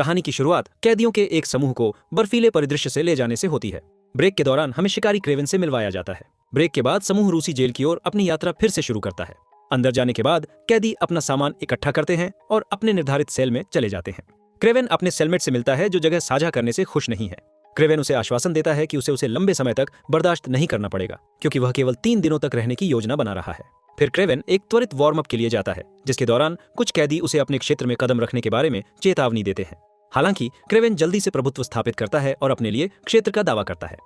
कहानी की शुरुआत कैदियों के एक समूह को बर्फीले परिदृश्य से ले जाने से होती है। ब्रेक के दौरान हमें शिकारी क्रेवन से मिलवाया जाता है। ब्रेक के बाद समूह रूसी जेल की ओर अपनी यात्रा फिर से शुरू करता है। अंदर जाने के बाद कैदी अपना सामान इकट्ठा करते हैं और अपने निर्धारित सेल में चले जाते हैं। क्रेवन अपने सेलमेट से मिलता है जो जगह साझा करने से खुश नहीं है। क्रेवन उसे आश्वासन देता है कि उसे लंबे समय तक बर्दाश्त नहीं करना पड़ेगा, क्योंकि वह केवल 3 दिनों तक रहने की योजना बना रहा है। फिर क्रेवन एक त्वरित वार्म अप के लिए जाता है, जिसके दौरान कुछ कैदी उसे अपने क्षेत्र में कदम रखने के बारे में चेतावनी देते हैं। हालांकि क्रेवन जल्दी से प्रभुत्व स्थापित करता है और अपने लिए क्षेत्र का दावा करता है।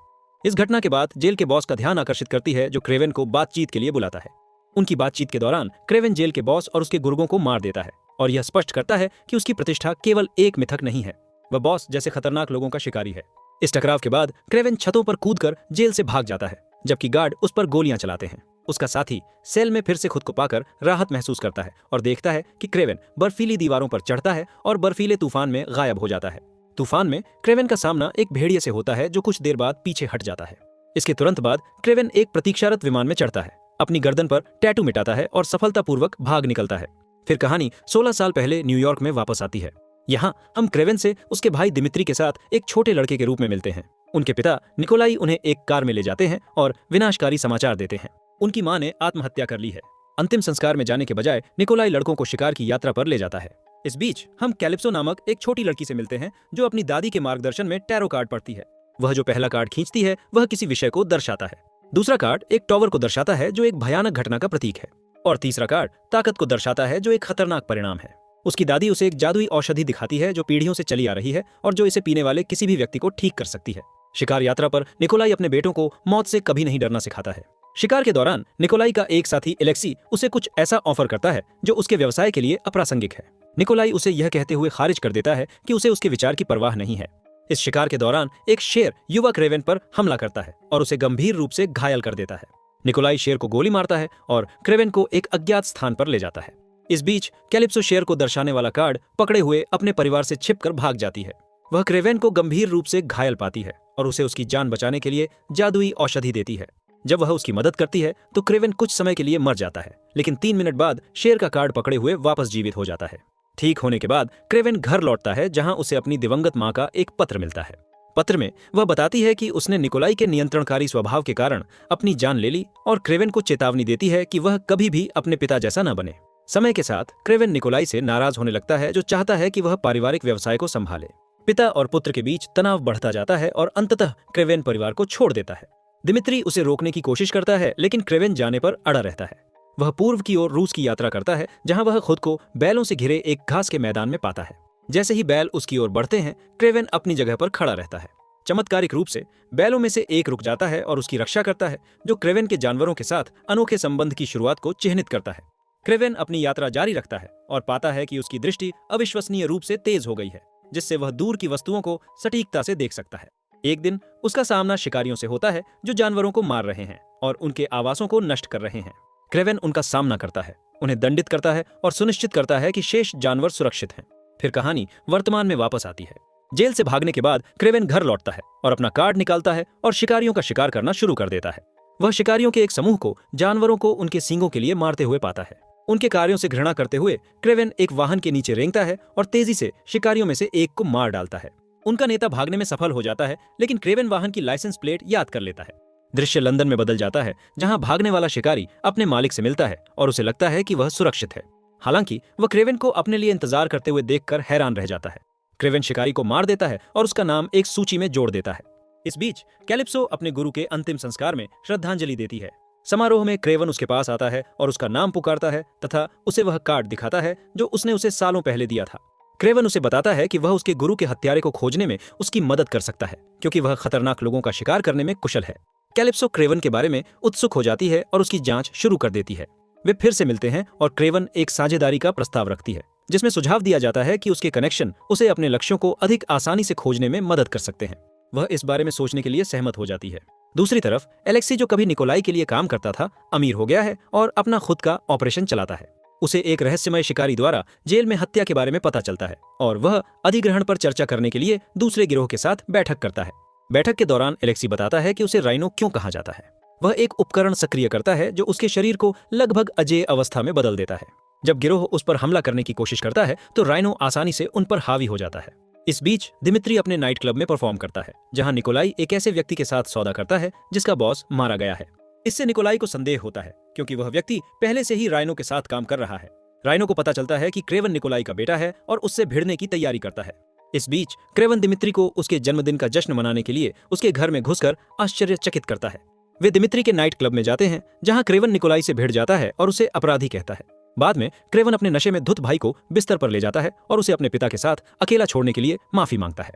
इस घटना के बाद जेल के बॉस का ध्यान आकर्षित करती है, जो क्रेवन को बातचीत के लिए बुलाता है। उनकी बातचीत के दौरान क्रेवन जेल के बॉस और उसके गुर्गों को मार देता है और यह स्पष्ट करता है कि उसकी प्रतिष्ठा केवल एक मिथक नहीं है, वह बॉस जैसे खतरनाक लोगों का शिकारी है। इस टकराव के बाद क्रेवन छतों पर कूदकर जेल से भाग जाता है, जबकि गार्ड उस पर गोलियां चलाते हैं। उसका साथी सेल में फिर से खुद को पाकर राहत महसूस करता है और देखता है कि क्रेवन बर्फीली दीवारों पर चढ़ता है और बर्फीले तूफान में गायब हो जाता है। तूफान में क्रेवन का सामना एक भेड़िए से होता है, जो कुछ देर बाद पीछे हट जाता है। इसके तुरंत बाद क्रेवन एक प्रतीक्षारत विमान में चढ़ता है, अपनी गर्दन पर टैटू मिटाता है और सफलतापूर्वक भाग निकलता है। फिर कहानी 16 साल पहले न्यूयॉर्क में वापस आती है। यहाँ हम क्रेवन से उसके भाई दिमित्री के साथ एक छोटे लड़के के रूप में मिलते हैं। उनके पिता निकोलाई उन्हें एक कार में ले जाते हैं और विनाशकारी समाचार देते हैं। उनकी मां ने आत्महत्या कर ली है। अंतिम संस्कार में जाने के बजाय निकोलाई लड़कों को शिकार की यात्रा पर ले जाता है। इस बीच हम कैलिप्सो नामक एक छोटी लड़की से मिलते हैं, जो अपनी दादी के मार्गदर्शन में टैरो कार्ड पढ़ती है। वह जो पहला कार्ड खींचती है वह किसी विषय को दर्शाता है। दूसरा कार्ड एक टॉवर को दर्शाता है, जो एक भयानक घटना का प्रतीक है, और तीसरा कार्ड ताकत को दर्शाता है, जो एक खतरनाक परिणाम है। उसकी दादी उसे एक जादुई औषधि दिखाती है जो पीढ़ियों से चली आ रही है और जो इसे पीने वाले किसी भी व्यक्ति को ठीक कर सकती है। शिकार यात्रा पर निकोलाई अपने बेटों को मौत से कभी नहीं डरना सिखाता है। शिकार के दौरान निकोलाई का एक साथी एलेक्सी उसे कुछ ऐसा ऑफर करता है जो उसके व्यवसाय के लिए अप्रासंगिक है। निकोलाई उसे यह कहते हुए खारिज कर देता है कि उसे उसके विचार की परवाह नहीं है। इस शिकार के दौरान एक शेर युवा क्रेवन पर हमला करता है और उसे गंभीर रूप से घायल कर देता है। निकोलाई शेर को गोली मारता है और क्रेवन को एक अज्ञात स्थान पर ले जाता है। इस बीच कैलिप्सो शेर को दर्शाने वाला कार्ड पकड़े हुए अपने परिवार से छिपकर भाग जाती है। वह क्रेवन को गंभीर रूप से घायल पाती है और उसे उसकी जान बचाने के लिए जादुई औषधि देती है। जब वह उसकी मदद करती है तो क्रेवन कुछ समय के लिए मर जाता है, लेकिन 3 मिनट बाद शेर का कार्ड पकड़े हुए वापस जीवित हो जाता है। ठीक होने के बाद क्रेवन घर लौटता है, जहां उसे अपनी दिवंगत मां का एक पत्र मिलता है। पत्र में वह बताती है कि उसने निकोलाई के नियंत्रणकारी स्वभाव के कारण अपनी जान ले ली और क्रेवन को चेतावनी देती है कि वह कभी भी अपने पिता जैसा न बने। समय के साथ क्रेवन निकोलाई से नाराज होने लगता है, जो चाहता है कि वह पारिवारिक व्यवसाय को संभाले। पिता और पुत्र के बीच तनाव बढ़ता जाता है और अंततः क्रेवन परिवार को छोड़ देता है। दिमित्री उसे रोकने की कोशिश करता है, लेकिन क्रेवन जाने पर अड़ा रहता है। वह पूर्व की ओर रूस की यात्रा करता है, जहां वह खुद को बैलों से घिरे एक घास के मैदान में पाता है। जैसे ही बैल उसकी ओर बढ़ते हैं, क्रेवन अपनी जगह पर खड़ा रहता है। चमत्कारिक रूप से बैलों में से एक रुक जाता है और उसकी रक्षा करता है, जो क्रेवन के जानवरों के साथ अनोखे संबंध की शुरुआत को चिह्नित करता है। क्रेवन अपनी यात्रा जारी रखता है और पाता है कि उसकी दृष्टि अविश्वसनीय रूप से तेज हो गई है, जिससे वह दूर की वस्तुओं को सटीकता से देख सकता है। एक दिन उसका सामना शिकारियों से होता है, जो जानवरों को मार रहे हैं और उनके आवासों को नष्ट कर रहे हैं। क्रेवन उनका सामना करता है, उन्हें दंडित करता है और सुनिश्चित करता है कि शेष जानवर सुरक्षित हैं। फिर कहानी वर्तमान में वापस आती है। जेल से भागने के बाद क्रेवन घर लौटता है और अपना कार्ड निकालता है और शिकारियों का शिकार करना शुरू कर देता है। वह शिकारियों के एक समूह को जानवरों को उनके सींगों के लिए मारते हुए पाता है। उनके कार्यों से घृणा करते हुए क्रेवन एक वाहन के नीचे रेंगता है और तेजी से शिकारियों में से एक को मार डालता है। उनका नेता भागने में सफल हो जाता है, लेकिन क्रेवन वाहन की लाइसेंस प्लेट याद कर लेता है। दृश्य लंदन में बदल जाता है, जहां भागने वाला शिकारी अपने मालिक से मिलता है और उसे लगता है कि वह सुरक्षित है। हालांकि वह क्रेवन को अपने लिए इंतजार करते हुए देखकर हैरान रह जाता है। क्रेवन शिकारी को मार देता है और उसका नाम एक सूची में जोड़ देता है। इस बीच कैलिप्सो अपने गुरु के अंतिम संस्कार में श्रद्धांजलि देती है। समारोह में क्रेवन उसके पास आता है और उसका नाम पुकारता है तथा उसे वह कार्ड दिखाता है जो उसने उसे सालों पहले दिया था। क्रेवन उसे बताता है कि वह उसके गुरु के हत्यारे को खोजने में उसकी मदद कर सकता है, क्योंकि वह खतरनाक लोगों का शिकार करने में कुशल है। कैलिप्सो क्रेवन के बारे में उत्सुक हो जाती है और उसकी जांच शुरू कर देती है। वे फिर से मिलते हैं और क्रेवन एक साझेदारी का प्रस्ताव रखती है, जिसमें सुझाव दिया जाता है कि उसके कनेक्शन उसे अपने लक्ष्यों को अधिक आसानी से खोजने में मदद कर सकते हैं। वह इस बारे में सोचने के लिए सहमत हो जाती है। दूसरी तरफ एलेक्सी, जो कभी निकोलाई के लिए काम करता था, अमीर हो गया है और अपना खुद का ऑपरेशन चलाता है। उसे एक रहस्यमय शिकारी द्वारा जेल में हत्या के बारे में पता चलता है और वह अधिग्रहण पर चर्चा करने के लिए दूसरे गिरोह के साथ बैठक करता है। बैठक के दौरान एलेक्सी बताता है कि उसे राइनो क्यों कहा जाता है। वह एक उपकरण सक्रिय करता है जो उसके शरीर को लगभग अजेय अवस्था में बदल देता है। जब गिरोह उस पर हमला करने की कोशिश करता है तो राइनो आसानी से उन पर हावी हो जाता है। इस बीच दिमित्री अपने नाइट क्लब में परफॉर्म करता है, जहां निकोलाई एक ऐसे व्यक्ति के साथ सौदा करता है जिसका बॉस मारा गया है। इससे निकोलाई को संदेह होता है, क्योंकि वह व्यक्ति पहले से ही राइनो के साथ काम कर रहा है। राइनो को पता चलता है कि क्रेवन निकोलाई का बेटा है और उससे भिड़ने की तैयारी करता है। इस बीच क्रेवन दिमित्री को उसके जन्मदिन का जश्न मनाने के लिए उसके घर में घुसकर आश्चर्यचकित करता है। वे दिमित्री के नाइट क्लब में जाते हैं, जहां क्रेवन निकोलाई से भिड़ जाता है और उसे अपराधी कहता है। बाद में क्रेवन अपने नशे में धुत भाई को बिस्तर पर ले जाता है और उसे अपने पिता के साथ अकेला छोड़ने के लिए माफी मांगता है।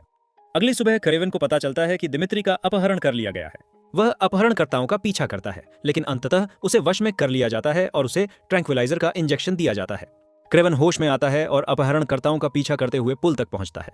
अगली सुबह क्रेवन को पता चलता है कि दिमित्री का अपहरण कर लिया गया है। वह अपहरणकर्ताओं का पीछा करता है, लेकिन अंततः उसे वश में कर लिया जाता है और उसे ट्रैंक्विलाइजर का इंजेक्शन दिया जाता है। क्रेवन होश में आता है और अपहरणकर्ताओं का पीछा करते हुए पुल तक पहुंचता है।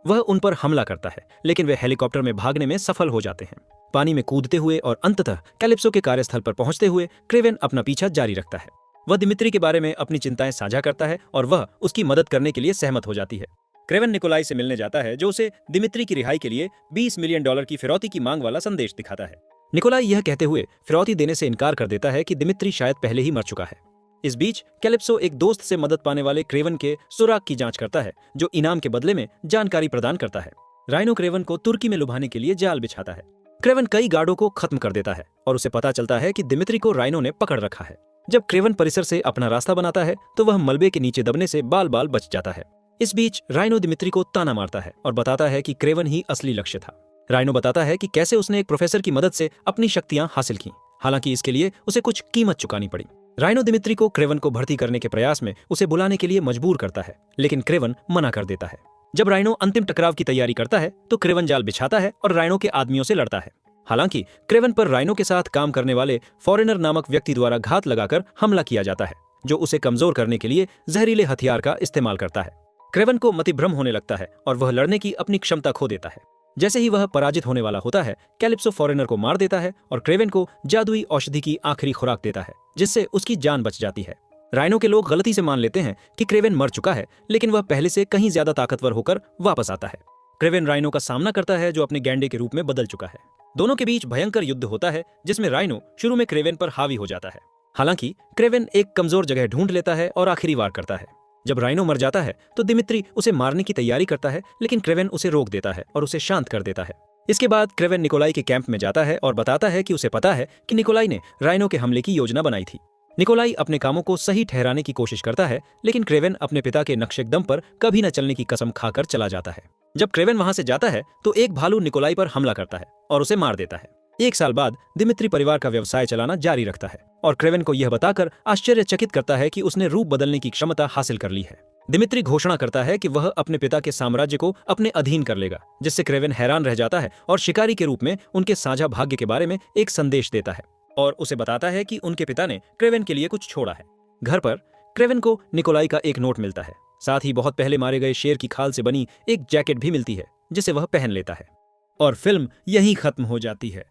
वह उन पर हमला करता है, लेकिन वे हेलीकॉप्टर में भागने में सफल हो जाते हैं, पानी में कूदते हुए, और अंततः कैलिप्सो के कार्यस्थल पर पहुंचते हुए क्रेवन अपना पीछा जारी रखता है। वह दिमित्री के बारे में अपनी चिंताएं साझा करता है और वह उसकी मदद करने के लिए सहमत हो जाती है। क्रेवन निकोलाई से मिलने जाता है, जो उसे दिमित्री की रिहाई के लिए $20 मिलियन की फिरौती की मांग वाला संदेश दिखाता है। निकोलाई यह कहते हुए फिरौती देने से इनकार कर देता है कि दिमित्री शायद पहले ही मर चुका है। इस बीच कैलिप्सो एक दोस्त से मदद पाने वाले क्रेवन के सुराग की जांच करता है, जो इनाम के बदले में जानकारी प्रदान करता है। राइनो क्रेवन को तुर्की में लुभाने के लिए जाल बिछाता है। क्रेवन कई गार्डों को खत्म कर देता है और उसे पता चलता है कि दिमित्री को राइनो ने पकड़ रखा है। जब क्रेवन परिसर से अपना रास्ता बनाता है तो वह मलबे के नीचे दबने से बाल बाल बच जाता है। इस बीच राइनो दिमित्री को ताना मारता है और बताता है कि क्रेवन ही असली लक्ष्य था। राइनो बताता है कि कैसे उसने एक प्रोफेसर की मदद से अपनी शक्तियां हासिल की, हालांकि इसके लिए उसे कुछ कीमत चुकानी पड़ी। राइनो दिमित्री को क्रेवन को भर्ती करने के प्रयास में उसे बुलाने के लिए मजबूर करता है, लेकिन क्रेवन मना कर देता है। जब राइनो अंतिम टकराव की तैयारी करता है तो क्रेवन जाल बिछाता है और राइनो के आदमियों से लड़ता है। हालांकि क्रेवन पर राइनो के साथ काम करने वाले फॉरेनर नामक व्यक्ति द्वारा घात लगाकर हमला किया जाता है, जो उसे कमजोर करने के लिए जहरीले हथियार का इस्तेमाल करता है। क्रेवन को मतिभ्रम होने लगता है और वह लड़ने की अपनी क्षमता खो देता है। जैसे ही वह पराजित होने वाला होता है, कैलिप्सो फॉरेनर को मार देता है और क्रेवन को जादुई औषधि की आखिरी खुराक देता है, जिससे उसकी जान बच जाती है। राइनो के लोग गलती से मान लेते हैं कि क्रेवन मर चुका है, लेकिन वह पहले से कहीं ज्यादा ताकतवर होकर वापस आता है। क्रेवन राइनो का सामना करता है, जो अपने गैंडे के रूप में बदल चुका है। दोनों के बीच भयंकर युद्ध होता है, जिसमें राइनो शुरू में क्रेवन पर हावी हो जाता है। हालांकि क्रेवन एक कमजोर जगह ढूंढ लेता है और आखिरी वार करता है। जब राइनो मर जाता है तो दिमित्री उसे मारने की तैयारी करता है, लेकिन क्रेवन उसे रोक देता है और उसे शांत कर देता है। इसके बाद क्रेवन निकोलाई के कैंप में जाता है और बताता है कि उसे पता है कि निकोलाई ने राइनो के हमले की योजना बनाई थी। निकोलाई अपने कामों को सही ठहराने की कोशिश करता है, लेकिन क्रेवन अपने पिता के नक्शेकदम पर कभी न चलने की कसम खाकर चला जाता है। जब क्रेवन वहां से जाता है तो एक भालू निकोलाई पर हमला करता है और उसे मार देता है। 1 साल बाद दिमित्री परिवार का व्यवसाय चलाना जारी रखता है और क्रेवन को यह बताकर आश्चर्यचकित करता है कि उसने रूप बदलने की क्षमता हासिल कर ली है। दिमित्री घोषणा करता है कि वह अपने पिता के साम्राज्य को अपने अधीन कर लेगा, जिससे क्रेवन हैरान रह जाता है और शिकारी के रूप में उनके साझा भाग्य के बारे में एक संदेश देता है और उसे बताता है कि उनके पिता ने क्रेवन के लिए कुछ छोड़ा है। घर पर क्रेवन को निकोलाई का एक नोट मिलता है, साथ ही बहुत पहले मारे गए शेर की खाल से बनी एक जैकेट भी मिलती है, जिसे वह पहन लेता है और फिल्म यहीं खत्म हो जाती है।